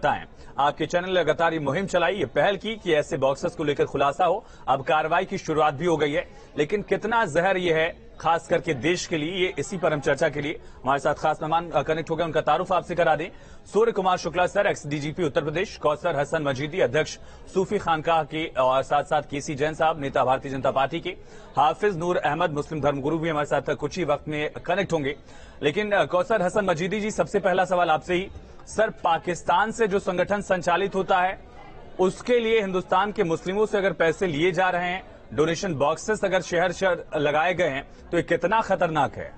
बताएं। आपके चैनल ने लगातार ये मुहिम चलाई, ये पहल की कि ऐसे बॉक्सेस को लेकर खुलासा हो। अब कार्रवाई की शुरुआत भी हो गई है, लेकिन कितना जहर ये है खास करके देश के लिए, ये इसी पर हम चर्चा के लिए हमारे साथ खास मेहमान कनेक्ट हो गए। उनका तारुफ आपसे करा दें। Surya Kumar Shukla sir, ex DGP Uttar Pradesh, Kausar Hasan Majidi, अध्यक्ष सूफी खानकाह के, और साथ साथ केसी जैन साहब, नेता भारतीय जनता पार्टी के, हाफिज नूर अहमद, मुस्लिम धर्मगुरु भी हमारे साथ कुछ ही वक्त में कनेक्ट होंगे। लेकिन कौसर हसन मजीदी जी, सबसे पहला सवाल आपसे ही सर, पाकिस्तान से जो संगठन संचालित होता है उसके लिए हिंदुस्तान के मुस्लिमों से अगर पैसे लिए जा रहे हैं, डोनेशन बॉक्सेस अगर शहर शहर लगाए गए हैं, तो ये कितना खतरनाक है?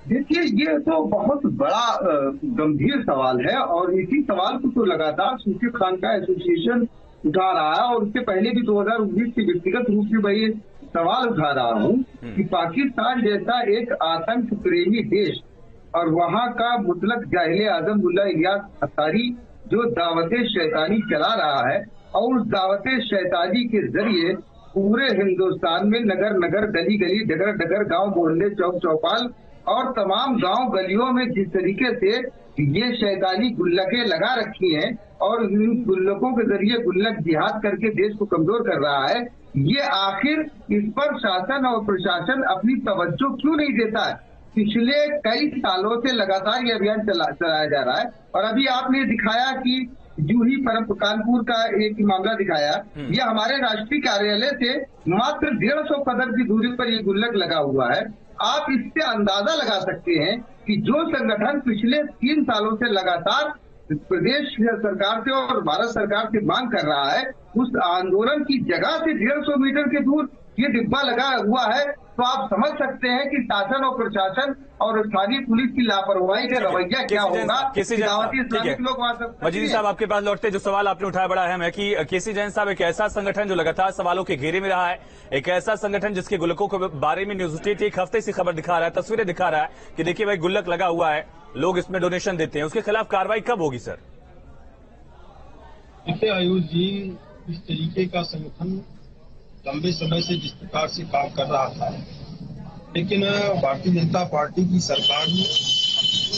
देखिए, ये तो बहुत बड़ा गंभीर सवाल है और इसी सवाल को तो लगातार सूफी खानकाह एसोसिएशन उठा रहा है और उससे पहले भी 2019 से व्यक्तिगत रूप से मैं ये सवाल उठा रहा हूँ कि पाकिस्तान जैसा एक आतंक प्रेमी देश और वहाँ का मुतलक जाहिले आजम मुल्ला इलियास अंसारी जो दावते शैतानी चला रहा है और उस दावते शैतानी के जरिए पूरे हिंदुस्तान में नगर नगर, गली गली, डगर डगर, गांव मोहल्ले, चौक चौपाल और तमाम गांव गलियों में जिस तरीके से ये शैतानी गुल्लकें लगा रखी हैं और इन गुल्लकों के जरिए गुल्लक जिहाद करके देश को कमजोर कर रहा है, ये आखिर इस पर शासन और प्रशासन अपनी तवज्जो क्यों नहीं देता है? पिछले कई सालों से लगातार ये अभियान चलाया जा रहा है और अभी आपने दिखाया कि जूही कानपुर का एक मामला दिखाया, ये हमारे राष्ट्रीय कार्यालय से मात्र 150 कदम की दूरी पर ये गुल्लक लगा हुआ है। आप इससे अंदाजा लगा सकते हैं कि जो संगठन पिछले 3 सालों से लगातार प्रदेश सरकार से और भारत सरकार से मांग कर रहा है, उस आंदोलन की जगह से 150 मीटर के दूर ये डिब्बा लगा हुआ है, तो आप समझ सकते हैं कि शासन और प्रशासन और स्थानीय पुलिस की लापरवाही का रवैया क्या होगा। मजीदी साहब, आपके पास लौटते, जो सवाल आपने उठाया बड़ा अहम है कि केसी जैन साहब, एक ऐसा संगठन जो लगातार सवालों के घेरे में रहा है, एक ऐसा संगठन जिसके गुल्लकों के बारे में न्यूज स्टेट एक हफ्ते से खबर दिखा रहा है, तस्वीरें दिखा रहा है कि देखिए भाई गुल्लक लगा हुआ है, लोग इसमें डोनेशन देते हैं, उसके खिलाफ कार्रवाई कब होगी सर? देखिए आयुष जी, इस तरीके का संगठन लंबे समय से जिस प्रकार से काम कर रहा था, लेकिन भारतीय जनता पार्टी की सरकार ने,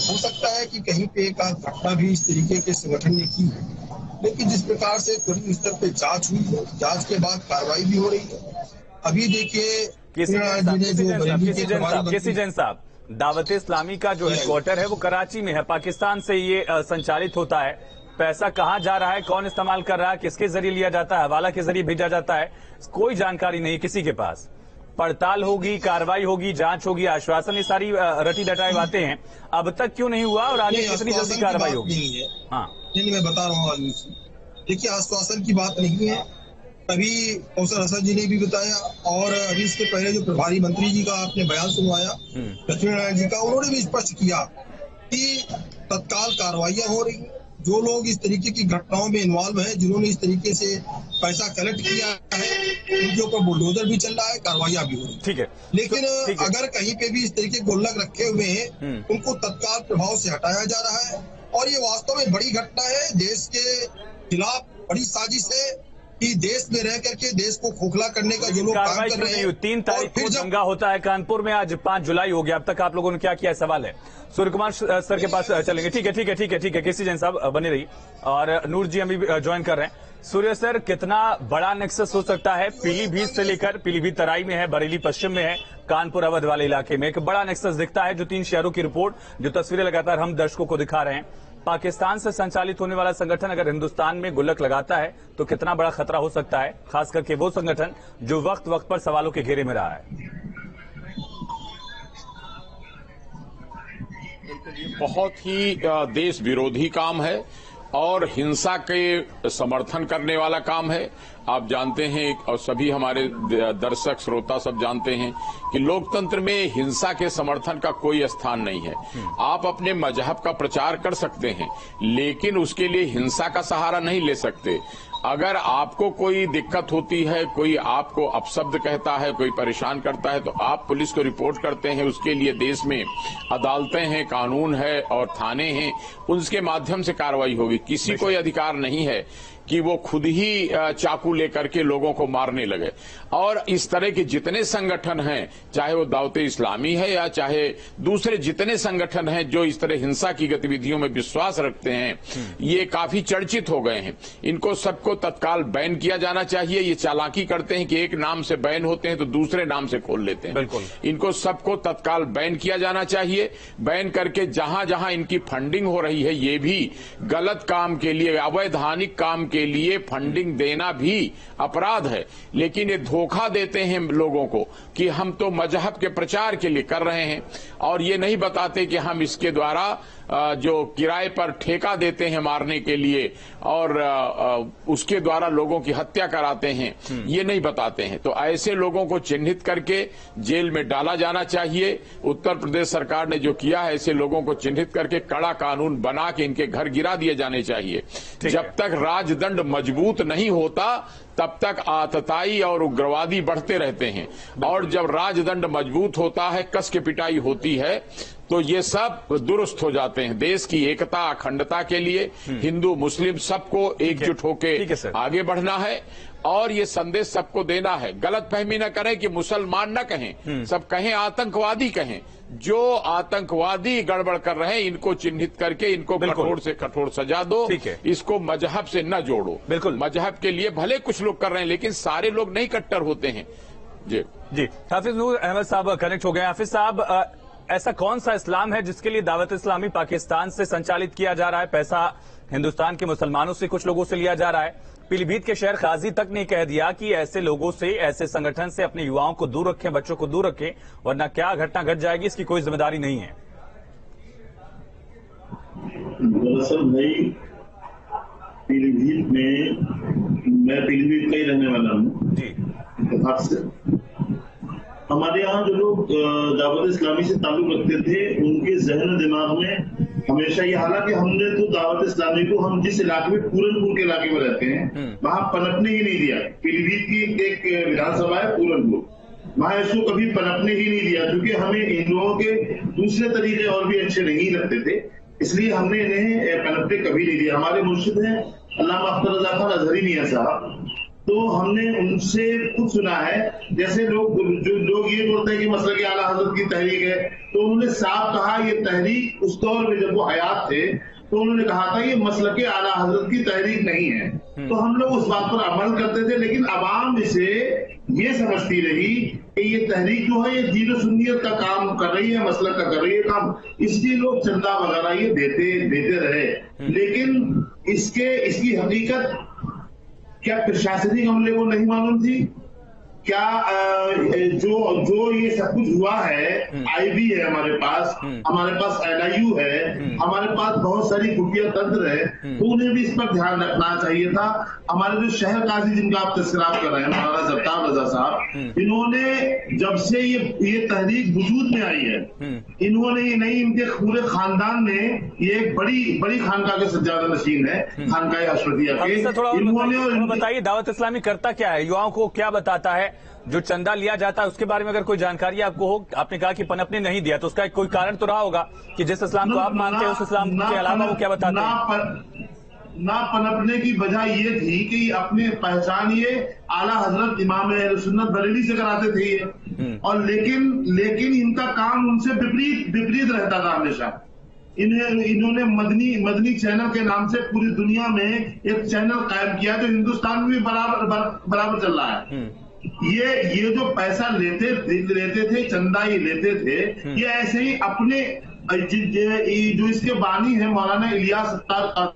हो सकता है कि कहीं पे एक आध घटना भी इस तरीके के संगठन ने की है, लेकिन जिस प्रकार से त्वरित स्तर पे जांच हुई है, जांच के बाद कार्रवाई भी हो रही है। अभी देखिए केसी जैन साहब, दावत इस्लामी का जो हेडक्वार्टर है वो कराची में है, पाकिस्तान से ये संचालित होता है। पैसा कहाँ जा रहा है, कौन इस्तेमाल कर रहा है, किसके जरिए लिया जाता है, हवाला के जरिए भेजा जाता है, कोई जानकारी नहीं किसी के पास। पड़ताल होगी, कार्रवाई होगी, जांच होगी, आश्वासन, ये सारी रटी डटाई बातें हैं, अब तक क्यों नहीं हुआ और आगे कितनी जल्दी कार्रवाई होगी? हाँ, मैं बता रहा हूँ, देखिए आश्वासन की बात नहीं है। अभी कौसर हसन जी ने भी बताया और अभी इसके पहले जो प्रभारी मंत्री जी का आपने बयान सुनवाया लक्ष्मीनारायण जी का, उन्होंने भी स्पष्ट किया कि तत्काल कार्रवाइयां हो रही। जो लोग इस तरीके की घटनाओं में इन्वॉल्व हैं, जिन्होंने इस तरीके से पैसा कलेक्ट किया है, उनके ऊपर बुलडोजर भी चल रहा है, कार्रवाइयां भी हो रही है। ठीक है, लेकिन अगर कहीं पे भी इस तरीके के गुल्लक रखे हुए हैं, उनको तत्काल प्रभाव से हटाया जा रहा है और ये वास्तव में बड़ी घटना है, देश के खिलाफ बड़ी साजिश है कि देश में रह करके देश को खोखला करने का जो लोग काम कर रहे हैं। 3 तारीख को दंगा होता है कानपुर में, आज 5 जुलाई हो गया, अब तक आप लोगों ने क्या किया, सवाल है। सूर्य कुमार सर के पास चलेंगे। ठीक है, केसी जैन साहब बने रही और नूर जी हम भी ज्वाइन कर रहे हैं। सूर्य सर, कितना बड़ा नेक्सस हो सकता है? पीलीभीत से लेकर, पीलीभीत तराई में है, बरेली पश्चिम में है, कानपुर अवध वाले इलाके में एक बड़ा नेक्सस दिखता है, जो 3 शहरों की रिपोर्ट, जो तस्वीरें लगातार हम दर्शकों को दिखा रहे हैं। पाकिस्तान से संचालित होने वाला संगठन अगर हिंदुस्तान में गुल्लक लगाता है तो कितना बड़ा खतरा हो सकता है, खास करके वो संगठन जो वक्त वक्त पर सवालों के घेरे में रहा है? बहुत ही देश विरोधी काम है और हिंसा के समर्थन करने वाला काम है। आप जानते हैं और सभी हमारे दर्शक श्रोता सब जानते हैं कि लोकतंत्र में हिंसा के समर्थन का कोई स्थान नहीं है। आप अपने मजहब का प्रचार कर सकते हैं, लेकिन उसके लिए हिंसा का सहारा नहीं ले सकते। अगर आपको कोई दिक्कत होती है, कोई आपको अपशब्द कहता है, कोई परेशान करता है, तो आप पुलिस को रिपोर्ट करते हैं। उसके लिए देश में अदालतें हैं, कानून है और थाने हैं, उसके माध्यम से कार्रवाई होगी। किसी को अधिकार नहीं है कि वो खुद ही चाकू लेकर के लोगों को मारने लगे। और इस तरह के जितने संगठन हैं, चाहे वो दावते इस्लामी है या चाहे दूसरे जितने संगठन हैं जो इस तरह हिंसा की गतिविधियों में विश्वास रखते हैं, ये काफी चर्चित हो गए हैं। इनको सबको तत्काल बैन किया जाना चाहिए। ये चालाकी करते हैं कि एक नाम से बैन होते हैं तो दूसरे नाम से खोल लेते हैं। बिल्कुल, इनको सबको तत्काल बैन किया जाना चाहिए। बैन करके जहां जहां इनकी फंडिंग हो रही है, ये भी गलत काम के लिए, अवैधानिक काम के लिए फंडिंग देना भी अपराध है। लेकिन ये धोखा देते हैं लोगों को कि हम तो मजहब के प्रचार के लिए कर रहे हैं, और ये नहीं बताते कि हम इसके द्वारा जो किराए पर ठेका देते हैं मारने के लिए और उसके द्वारा लोगों की हत्या कराते हैं, ये नहीं बताते हैं। तो ऐसे लोगों को चिन्हित करके जेल में डाला जाना चाहिए। उत्तर प्रदेश सरकार ने जो किया है, ऐसे लोगों को चिन्हित करके कड़ा कानून बना के इनके घर गिरा दिए जाने चाहिए। जब तक राजदंड मजबूत नहीं होता तब तक आतताई और उग्रवादी बढ़ते रहते हैं, और जब राजदंड मजबूत होता है, कस के पिटाई होती है, तो ये सब दुरुस्त हो जाते हैं। देश की एकता अखंडता के लिए हिंदू मुस्लिम सबको एकजुट होकर आगे बढ़ना है, और ये संदेश सबको देना है। गलत फहमी न करें कि मुसलमान न कहें, सब कहें आतंकवादी कहें। जो आतंकवादी गड़बड़ कर रहे हैं, इनको चिन्हित करके इनको कठोर से कठोर सजा दो। इसको मजहब से न जोड़ो। बिल्कुल, मजहब के लिए भले कुछ लोग कर रहे हैं, लेकिन सारे लोग नहीं कट्टर होते हैं। जी जी, हाफिज नूर अहमद साहब कनेक्ट हो गए। हाफिज साहब, ऐसा कौन सा इस्लाम है जिसके लिए दावत इस्लामी पाकिस्तान से संचालित किया जा रहा है? पैसा हिंदुस्तान के मुसलमानों से कुछ लोगों से लिया जा रहा है। पीलीभीत के शहर काजी तक ने कह दिया कि ऐसे लोगों से, ऐसे संगठन से अपने युवाओं को दूर रखें, बच्चों को दूर रखें, वरना क्या घटना घट जाएगी इसकी कोई जिम्मेदारी नहीं है। दरअसल भाई, पीलीभीत में, मैं पीलीभीत का ही रहने वाला हूँ जी। इत्तेफाक से हमारे यहाँ जो लोग दावत इस्लामी से ताल्लुक रखते थे, उनके जहन दिमाग में हमेशा ये, हालांकि हमने तो दावत इस्लामी को, हम जिस इलाके में, पूरनपुर के इलाके में रहते हैं, वहां पनपने ही नहीं दिया। पीलीभीत की एक विधानसभा है पूरनपुर, वहां इसको कभी पनपने ही नहीं दिया, क्योंकि हमें इन लोगों के दूसरे तरीके और भी अच्छे नहीं लगते थे, इसलिए हमने इन्हें पनपने कभी नहीं दिया। हमारे मुर्शिद हैं अल्लामा अख्तर रजा खान अजहरी मियां साहब, तो हमने उनसे खुद सुना है, जैसे लोग ये बोलते हैं कि मसलक आला हजरत की तहरीक है, तो उन्होंने साफ कहा ये तहरीक उस दौर में जब वो हयात थे तो उन्होंने कहा था ये मसलक आला हजरत की तहरीक नहीं है। तो हम लोग उस बात पर अमल करते थे, लेकिन अवाम इसे ये समझती रही कि ये तहरीक जो है ये दीन सुन्नियत का काम कर रही है, मसलक का कर रही है काम, इसलिए लोग चंदा वगैरह ये देते रहे। लेकिन इसकी हकीकत क्या प्रशासनिक अमले को नहीं मालूम थी? क्या जो ये सब कुछ हुआ है, आईबी है हमारे पास NIU है, हमारे पास बहुत सारी खुफिया तंत्र है, तो उन्हें भी इस पर ध्यान रखना चाहिए था। हमारे जो शहर काजी जिनका आप तस्करा कर रहे हैं, मौलाना जफ्तार रजा साहब, इन्होंने जब से ये तहरीक वजूद में आई है, इन्होंने ये नहीं, इनके पूरे खानदान ने, ये एक बड़ी खानका के सज्जादा नशीन है, खानका अशरफिया के। इन्होंने बताइए दावत इस्लामी करता क्या है, युवाओं को क्या बताता है? जो चंदा लिया जाता है उसके बारे में अगर कोई जानकारी आपको हो, आपने कहा कि पनपने नहीं दिया, तो उसका कोई कारण तो रहा होगा कि जिस इस्लाम को आप मानते हैं उस इस्लाम के अलावा वो क्या बताते हैं? ना पनपने की वजह ये थी कि अपने पहचान ये आला हजरत इमाम अहले सुन्नत बरेली से कराते थे ये, और लेकिन इनका काम उनसे विपरीत रहता था हमेशा। इन्होंने मदनी चैनल के नाम से पूरी दुनिया में एक चैनल कायम किया, जो हिंदुस्तान में भी बराबर चल रहा है। ये जो पैसा लेते थे, चंदा ये लेते थे, ये ऐसे ही अपने जो इसके बानी है मौलाना इलियास सत्तार।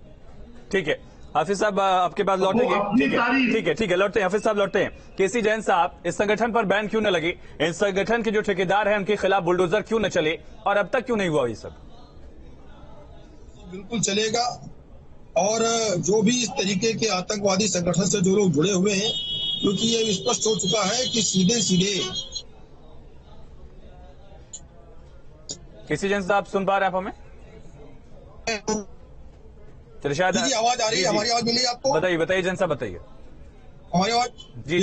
ठीक है हाफिज साहब, आपके पास लौटेंगे। ठीक है लौटते हैं हाफिज साहब, लौटते हैं। केसी जैन साहब, इस संगठन पर बैन क्यों न लगे? इस संगठन के जो ठेकेदार हैं उनके खिलाफ बुलडोजर क्यों न चले, और अब तक क्यों नहीं हुआ ये सब? बिल्कुल चलेगा, और जो भी इस तरीके के आतंकवादी संगठन से जो लोग जुड़े हुए हैं, क्योंकि ये स्पष्ट हो चुका है कि सीधे किसी जन साहब सुन पा रहे हैं आप हमें? चलिए शायद आवाज आ रही है, हमारी आवाज मिली आपको? बताइए जन साहब, बताइए हमारी आवाज। जी।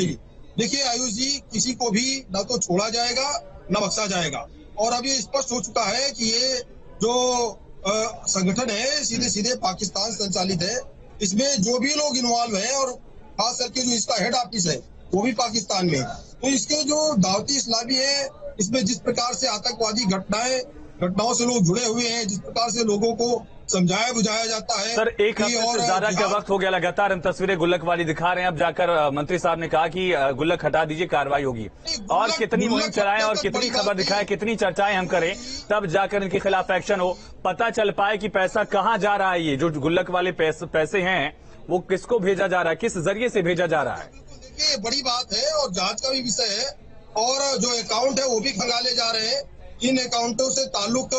देखिए आयुष जी, किसी को भी न तो छोड़ा जाएगा न बख्शा जाएगा, और अब ये स्पष्ट हो चुका है कि ये जो संगठन है सीधे पाकिस्तान संचालित है। इसमें जो भी लोग इन्वॉल्व हैं और खास करके जो इसका हेड ऑफिस है वो भी पाकिस्तान में, तो इसके जो दावती इस्लामी है, इसमें जिस प्रकार से आतंकवादी घटनाओं से लोग जुड़े हुए हैं, जिस प्रकार से लोगों को समझाया बुझाया जाता है। सर, एक हफ्ते से ज्यादा का वक्त हो गया, लगातार हम तस्वीरें गुल्लक वाली दिखा रहे हैं। अब जाकर मंत्री साहब ने कहा कि गुल्लक हटा दीजिए, कार्रवाई होगी। और कितनी मुहिम चलाएं और कितनी खबर दिखाएं, कितनी चर्चाएं हम करें, तब जाकर इनके खिलाफ एक्शन हो, पता चल पाए कि पैसा कहां जा रहा है। ये जो गुल्लक वाले पैसे हैं वो किसको भेजा जा रहा है, किस जरिए से भेजा जा रहा है। देखिए, बड़ी बात है और जांच का भी विषय है। और जो अकाउंट है वो भी खंगाले जा रहे हैं। इन अकाउंटों से ताल्लुक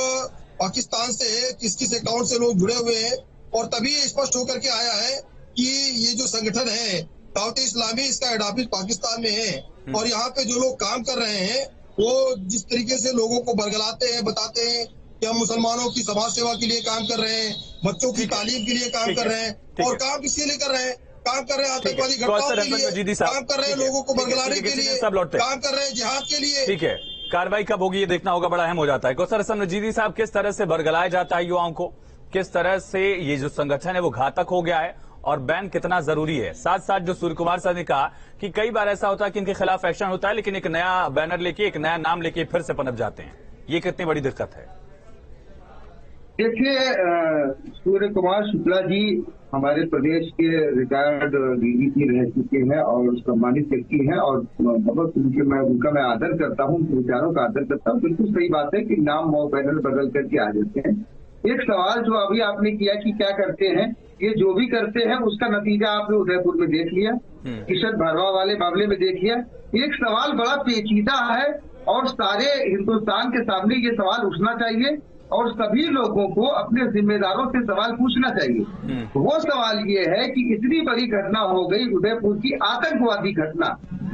पाकिस्तान से है, किस किस अकाउंट से लोग जुड़े हुए हैं, और तभी स्पष्ट होकर के आया है कि ये जो संगठन है दावत इस्लामी, इसका हेड ऑफिस पाकिस्तान में है। और यहाँ पे जो लोग काम कर रहे हैं वो जिस तरीके से लोगों को बरगलाते हैं, बताते हैं कि हम मुसलमानों की समाज सेवा के लिए काम कर रहे हैं, बच्चों की तालीम के लिए काम कर रहे हैं, और काम किसके लिए कर रहे हैं? काम कर रहे हैं आतंकवादी घटनाओं के लिए, काम कर रहे हैं लोगों को बरगलाने के लिए, काम कर रहे हैं जिहाद के लिए। ठीक है, कार्रवाई कब होगी ये देखना होगा, बड़ा अहम हो जाता है। कौसर हसन नजीदी साहब, किस तरह से बरगलाया जाता है युवाओं को, किस तरह से ये जो संगठन है वो घातक हो गया है और बैन कितना जरूरी है। साथ साथ जो सूर्य कुमार साहब ने कहा कि कई बार ऐसा होता है कि इनके खिलाफ एक्शन होता है लेकिन एक नया बैनर लेके, एक नया नाम लेके फिर से पनप जाते हैं, ये कितनी बड़ी दिक्कत है। देखिए, सूर्य कुमार शुक्ला जी हमारे प्रदेश के रिटायर्ड डीजीपी रह चुके हैं और सम्मानित व्यक्ति हैं, और बहुत उनका मैं आदर करता हूँ, उनके विचारों का आदर करता हूँ। बिल्कुल सही बात है कि नाम पैनल बदल करके आ जाते हैं। एक सवाल जो अभी आपने किया कि क्या करते हैं, ये जो भी करते हैं उसका नतीजा आपने उदयपुर में देख लिया, किशन भरवा वाले मामले में देख लिया। एक सवाल बड़ा पेचीदा है और सारे हिंदुस्तान के सामने ये सवाल उठना चाहिए और सभी लोगों को अपने जिम्मेदारों से सवाल पूछना चाहिए। वो सवाल ये है कि इतनी बड़ी घटना हो गई उदयपुर की, आतंकवादी घटना,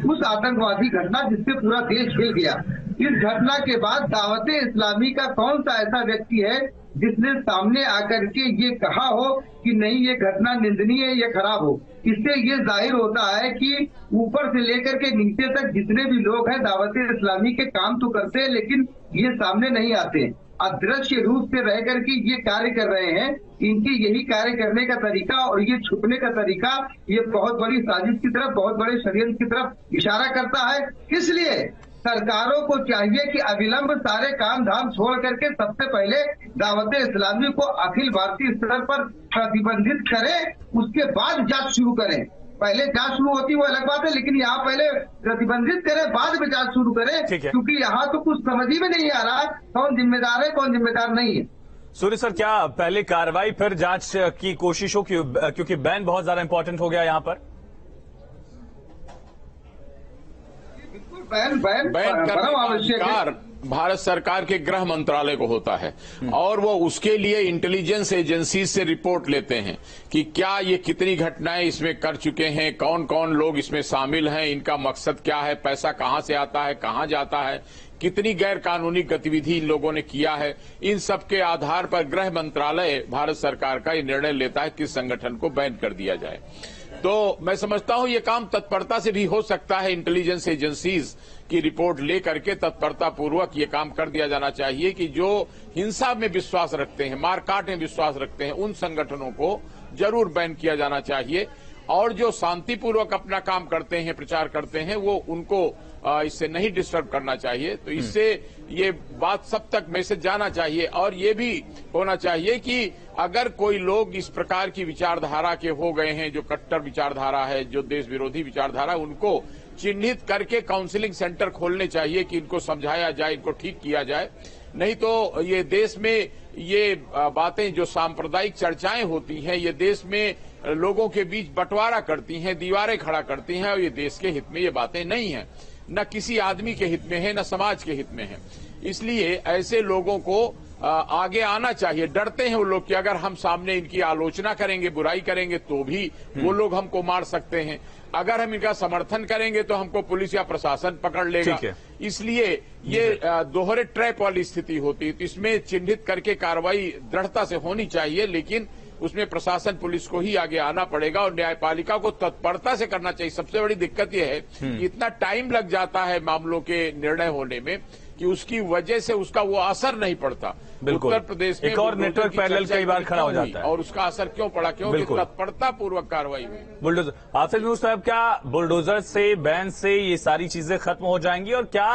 उस आतंकवादी घटना जिससे पूरा देश हिल गया। इस घटना के बाद दावत इस्लामी का कौन सा ऐसा व्यक्ति है जिसने सामने आकर के ये कहा हो कि नहीं ये घटना निंदनीय है, ये खराब हो। इससे ये जाहिर होता है कि ऊपर से लेकर के नीचे तक जितने भी लोग हैं दावत इस्लामी के काम तो करते हैं लेकिन ये सामने नहीं आते, अदृश्य रूप से रह करके ये कार्य कर रहे हैं। इनकी यही कार्य करने का तरीका और ये छुपने का तरीका ये बहुत बड़ी साजिश की तरफ, बहुत बड़े षड्यंत्र की तरफ इशारा करता है। इसलिए सरकारों को चाहिए कि अविलंब सारे काम धाम छोड़ करके सबसे पहले दावत इस्लामी को अखिल भारतीय स्तर पर प्रतिबंधित करें, उसके बाद जांच शुरू करें। पहले जांच शुरू होती वो अलग बात है, लेकिन यहाँ पहले प्रतिबंधित करें, बाद में जांच शुरू करें, क्योंकि यहाँ तो कुछ समझ ही में नहीं आ रहा कौन जिम्मेदार है कौन जिम्मेदार नहीं है। सूर्य सर, क्या पहले कार्रवाई फिर जांच की कोशिश हो, क्योंकि बैन बहुत ज्यादा इंपॉर्टेंट हो गया यहाँ पर। बैन करने का अधिकार भारत सरकार के गृह मंत्रालय को होता है और वो उसके लिए इंटेलिजेंस एजेंसी से रिपोर्ट लेते हैं कि क्या ये कितनी घटनाएं इसमें कर चुके हैं, कौन कौन लोग इसमें शामिल हैं, इनका मकसद क्या है, पैसा कहां से आता है, कहां जाता है, कितनी गैर कानूनी गतिविधि इन लोगों ने किया है। इन सब के आधार पर गृह मंत्रालय भारत सरकार का ये निर्णय लेता है किस संगठन को बैन कर दिया जाए। तो मैं समझता हूं ये काम तत्परता से भी हो सकता है। इंटेलिजेंस एजेंसीज की रिपोर्ट लेकर के तत्परता पूर्वक ये काम कर दिया जाना चाहिए कि जो हिंसा में विश्वास रखते हैं, मारकाट में विश्वास रखते हैं, उन संगठनों को जरूर बैन किया जाना चाहिए और जो शांतिपूर्वक अपना काम करते हैं, प्रचार करते हैं, वो उनको इससे नहीं डिस्टर्ब करना चाहिए। तो इससे ये बात सब तक मैसेज जाना चाहिए और ये भी होना चाहिए कि अगर कोई लोग इस प्रकार की विचारधारा के हो गए हैं, जो कट्टर विचारधारा है, जो देश विरोधी विचारधारा, उनको चिन्हित करके काउंसलिंग सेंटर खोलने चाहिए कि इनको समझाया जाए, इनको ठीक किया जाए। नहीं तो ये देश में ये बातें जो सांप्रदायिक चर्चाएं होती हैं, ये देश में लोगों के बीच बंटवारा करती हैं, दीवारें खड़ा करती हैं और ये देश के हित में ये बातें नहीं हैं, न किसी आदमी के हित में है, न समाज के हित में है। इसलिए ऐसे लोगों को आगे आना चाहिए। डरते हैं वो लोग कि अगर हम सामने इनकी आलोचना करेंगे, बुराई करेंगे तो भी वो लोग हमको मार सकते हैं, अगर हम इनका समर्थन करेंगे तो हमको पुलिस या प्रशासन पकड़ लेगा। इसलिए ये दोहरे ट्रैप वाली स्थिति होती है। तो इसमें चिन्हित करके कार्रवाई दृढ़ता से होनी चाहिए, लेकिन उसमें प्रशासन, पुलिस को ही आगे आना पड़ेगा और न्यायपालिका को तत्परता से करना चाहिए। सबसे बड़ी दिक्कत यह है कि इतना टाइम लग जाता है मामलों के निर्णय होने में कि उसकी वजह से उसका वो असर नहीं पड़ता। बिल्कुल। उत्तर प्रदेश में एक और नेटवर्क पैरेलल कई बार खड़ा हो जाता है और उसका असर क्यों पड़ा, क्योंकि तत्परता पूर्वक कार्रवाई हुई। बुलडोजर हाफिज नूर साहब, क्या बुलडोजर से, बैन से ये सारी चीजें खत्म हो जाएंगी और क्या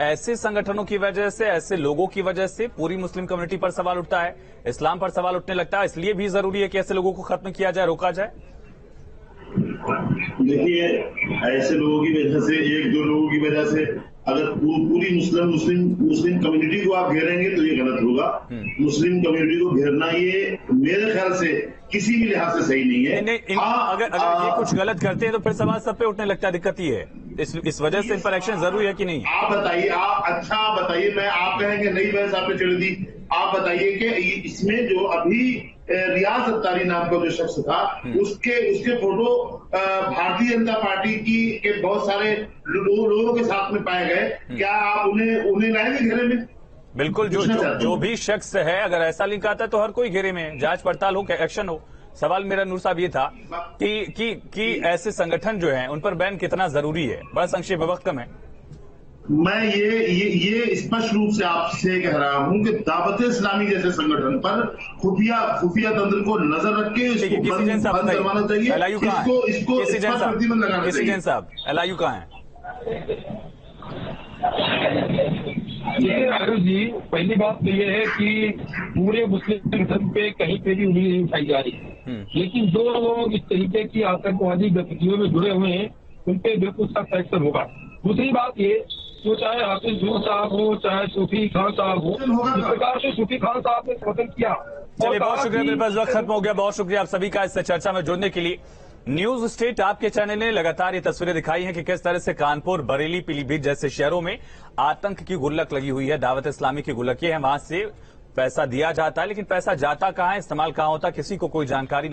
ऐसे संगठनों की वजह से, ऐसे लोगों की वजह से पूरी मुस्लिम कम्युनिटी पर सवाल उठता है, इस्लाम पर सवाल उठने लगता है? इसलिए भी जरूरी है कि ऐसे लोगों को खत्म किया जाए, रोका जाए। देखिए, ऐसे लोगों की वजह से, एक दो लोगों की वजह से अगर पूरी मुस्लिम कम्युनिटी को आप घेरेंगे तो ये गलत होगा। मुस्लिम कम्युनिटी को घेरना ये मेरे ख्याल से किसी भी लिहाज से सही नहीं है। अगर ये कुछ गलत करते हैं तो फिर सवाल सब पे उठने लगता है, दिक्कत ये है। इस वजह से इन पर एक्शन जरूरी है कि नहीं? आप बताइए, आप बताइए, आप कहेंगे नहीं बहस आपने चढ़ दी। आप बताइए कि इसमें जो अभी रियाज सत्तारी नाम का जो शख्स था, उसके फोटो भारतीय जनता पार्टी के बहुत सारे लोगों के साथ में पाए गए। क्या आप उन्हें लाएंगे घेरे में? बिल्कुल। जो भी शख्स है, अगर ऐसा लिंक आता है तो हर कोई घेरे में, जांच पड़ताल हो, एक्शन हो। सवाल मेरा नूर साहब ये था कि ऐसे संगठन जो हैं उन पर बैन कितना जरूरी है? बड़ा संक्षेप में, वक्त कम है। मैं ये स्पष्ट रूप से आपसे कह रहा हूं कि दावत इस्लामी जैसे संगठन पर खुफिया तंत्र को नजर रख के इसको बंद करवाना चाहिए। इसको प्रतिबंध लगाना चाहिए। जैन साहब, LIU कहाँ है? देखिए आयुष जी, पहली बात तो ये है कि पूरे मुस्लिम धर्म पे कहीं पे भी उंगली नहीं उठाई जा रही है, लेकिन जो लोग इस तरीके की आतंकवादी गतिविधियों में जुड़े हुए हैं उन पे बिल्कुल सख्त एक्शन होगा। दूसरी बात ये, जो चाहे हाफिज नूर साहब हो, चाहे सूफी खान साहब हो, इस प्रकार से सूफी खान साहब ने कथन किया। चलिए, बहुत शुक्रिया, मेरे पास वक्त खत्म हो गया। बहुत शुक्रिया आप सभी का इस चर्चा में जुड़ने के लिए। न्यूज स्टेट आपके चैनल ने लगातार ये तस्वीरें दिखाई हैं कि किस तरह से कानपुर, बरेली, पीलीभीत जैसे शहरों में आतंक की गुल्लक लगी हुई है, दावत इस्लामी की गुल्लक है। वहां से पैसा दिया जाता है, लेकिन पैसा जाता कहां है, इस्तेमाल कहां होता है, किसी को कोई जानकारी